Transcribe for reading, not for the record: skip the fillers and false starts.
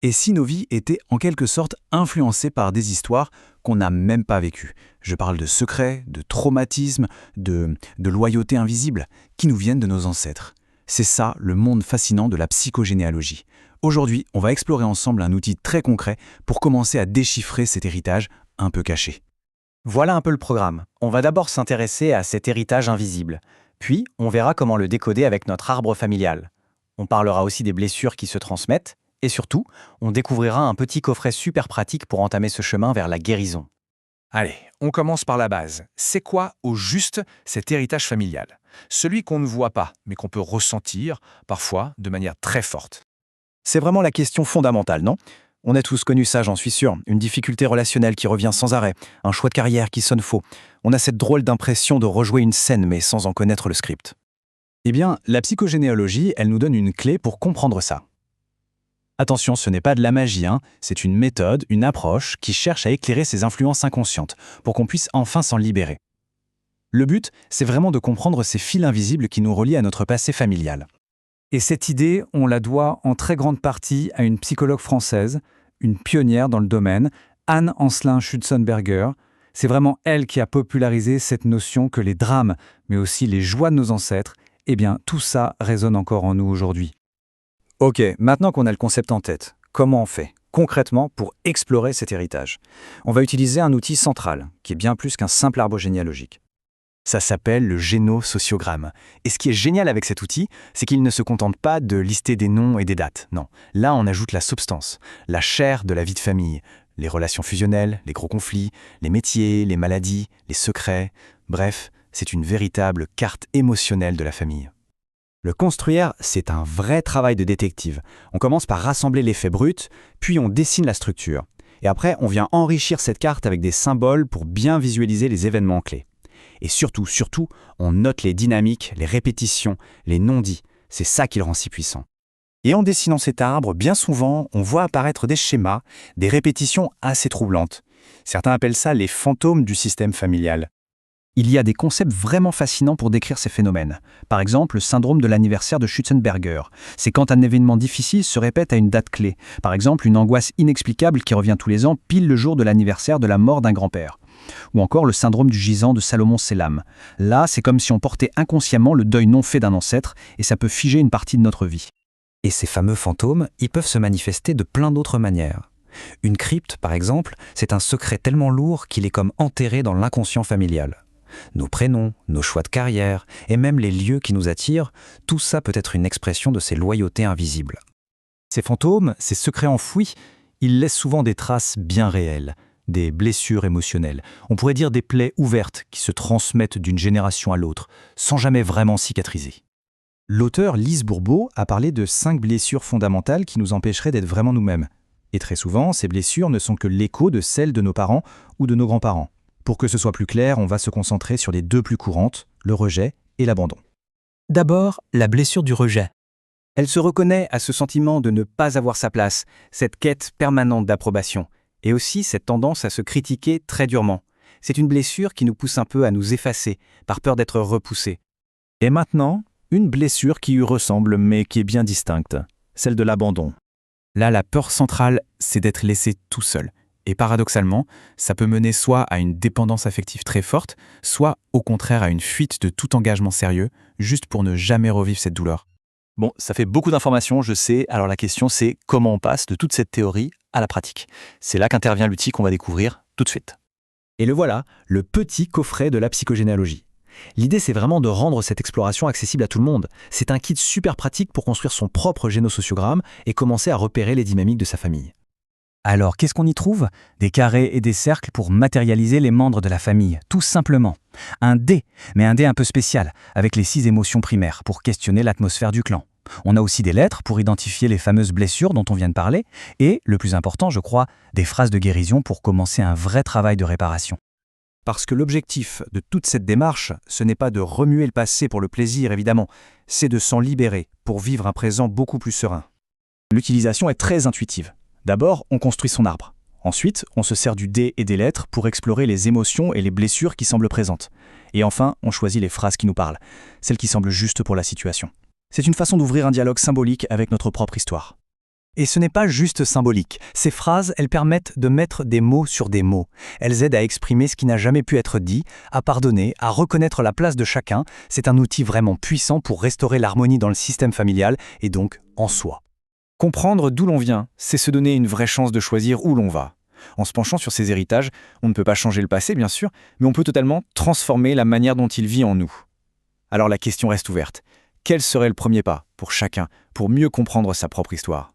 Et si nos vies étaient en quelque sorte influencées par des histoires qu'on n'a même pas vécues? Je parle de secrets, de traumatismes, de loyauté invisible qui nous viennent de nos ancêtres. C'est ça le monde fascinant de la psychogénéalogie. Aujourd'hui, on va explorer ensemble un outil très concret pour commencer à déchiffrer cet héritage un peu caché. Voilà un peu le programme. On va d'abord s'intéresser à cet héritage invisible. Puis, on verra comment le décoder avec notre arbre familial. On parlera aussi des blessures qui se transmettent. Et surtout, on découvrira un petit coffret super pratique pour entamer ce chemin vers la guérison. Allez, on commence par la base. C'est quoi, au juste, cet héritage familial? Celui qu'on ne voit pas, mais qu'on peut ressentir, parfois, de manière très forte. C'est vraiment la question fondamentale, non? On a tous connu ça, j'en suis sûr. Une difficulté relationnelle qui revient sans arrêt, un choix de carrière qui sonne faux. On a cette drôle d'impression de rejouer une scène, mais sans en connaître le script. Eh bien, la psychogénéalogie, elle nous donne une clé pour comprendre ça. Attention, ce n'est pas de la magie, c'est une méthode, une approche qui cherche à éclairer ces influences inconscientes pour qu'on puisse enfin s'en libérer. Le but, c'est vraiment de comprendre ces fils invisibles qui nous relient à notre passé familial. Et cette idée, on la doit en très grande partie à une psychologue française, une pionnière dans le domaine, Anne Ancelin Schutzenberger. C'est vraiment elle qui a popularisé cette notion que les drames, mais aussi les joies de nos ancêtres, eh bien tout ça résonne encore en nous aujourd'hui. Ok, maintenant qu'on a le concept en tête, comment on fait concrètement pour explorer cet héritage? On va utiliser un outil central, qui est bien plus qu'un simple arbre généalogique. Ça s'appelle le génosociogramme. Et ce qui est génial avec cet outil, c'est qu'il ne se contente pas de lister des noms et des dates. Non, là on ajoute la substance, la chair de la vie de famille, les relations fusionnelles, les gros conflits, les métiers, les maladies, les secrets. Bref, c'est une véritable carte émotionnelle de la famille. Le construire, c'est un vrai travail de détective. On commence par rassembler les faits bruts, puis on dessine la structure. Et après, on vient enrichir cette carte avec des symboles pour bien visualiser les événements clés. Et surtout, on note les dynamiques, les répétitions, les non-dits. C'est ça qui le rend si puissant. Et en dessinant cet arbre, bien souvent, on voit apparaître des schémas, des répétitions assez troublantes. Certains appellent ça les fantômes du système familial. Il y a des concepts vraiment fascinants pour décrire ces phénomènes. Par exemple, le syndrome de l'anniversaire de Schutzenberger. C'est quand un événement difficile se répète à une date clé. Par exemple, une angoisse inexplicable qui revient tous les ans, pile le jour de l'anniversaire de la mort d'un grand-père. Ou encore le syndrome du gisant de Salomon-Selam. Là, c'est comme si on portait inconsciemment le deuil non fait d'un ancêtre, et ça peut figer une partie de notre vie. Et ces fameux fantômes, ils peuvent se manifester de plein d'autres manières. Une crypte, par exemple, c'est un secret tellement lourd qu'il est comme enterré dans l'inconscient familial. Nos prénoms, nos choix de carrière, et même les lieux qui nous attirent, tout ça peut être une expression de ces loyautés invisibles. Ces fantômes, ces secrets enfouis, ils laissent souvent des traces bien réelles, des blessures émotionnelles. On pourrait dire des plaies ouvertes qui se transmettent d'une génération à l'autre, sans jamais vraiment cicatriser. L'auteur Lise Bourbeau a parlé de 5 blessures fondamentales qui nous empêcheraient d'être vraiment nous-mêmes. Et très souvent, ces blessures ne sont que l'écho de celles de nos parents ou de nos grands-parents. Pour que ce soit plus clair, on va se concentrer sur les 2 plus courantes, le rejet et l'abandon. D'abord, la blessure du rejet. Elle se reconnaît à ce sentiment de ne pas avoir sa place, cette quête permanente d'approbation, et aussi cette tendance à se critiquer très durement. C'est une blessure qui nous pousse un peu à nous effacer, par peur d'être repoussés. Et maintenant, une blessure qui y ressemble mais qui est bien distincte, celle de l'abandon. Là, la peur centrale, c'est d'être laissé tout seul. Et paradoxalement, ça peut mener soit à une dépendance affective très forte, soit au contraire à une fuite de tout engagement sérieux, juste pour ne jamais revivre cette douleur. Bon, ça fait beaucoup d'informations, je sais, alors la question c'est comment on passe de toute cette théorie à la pratique. C'est là qu'intervient l'outil qu'on va découvrir tout de suite. Et le voilà, le petit coffret de la psychogénéalogie. L'idée c'est vraiment de rendre cette exploration accessible à tout le monde. C'est un kit super pratique pour construire son propre génosociogramme et commencer à repérer les dynamiques de sa famille. Alors, qu'est-ce qu'on y trouve? Des carrés et des cercles pour matérialiser les membres de la famille, tout simplement. Un dé, mais un dé un peu spécial, avec les 6 émotions primaires, pour questionner l'atmosphère du clan. On a aussi des lettres pour identifier les fameuses blessures dont on vient de parler, et, le plus important, je crois, des phrases de guérison pour commencer un vrai travail de réparation. Parce que l'objectif de toute cette démarche, ce n'est pas de remuer le passé pour le plaisir, évidemment, c'est de s'en libérer pour vivre un présent beaucoup plus serein. L'utilisation est très intuitive. D'abord, on construit son arbre. Ensuite, on se sert du dé et des lettres pour explorer les émotions et les blessures qui semblent présentes. Et enfin, on choisit les phrases qui nous parlent, celles qui semblent justes pour la situation. C'est une façon d'ouvrir un dialogue symbolique avec notre propre histoire. Et ce n'est pas juste symbolique. Ces phrases, elles permettent de mettre des mots sur des mots. Elles aident à exprimer ce qui n'a jamais pu être dit, à pardonner, à reconnaître la place de chacun. C'est un outil vraiment puissant pour restaurer l'harmonie dans le système familial et donc en soi. Comprendre d'où l'on vient, c'est se donner une vraie chance de choisir où l'on va. En se penchant sur ces héritages, on ne peut pas changer le passé, bien sûr, mais on peut totalement transformer la manière dont il vit en nous. Alors la question reste ouverte. Quel serait le premier pas pour chacun pour mieux comprendre sa propre histoire ?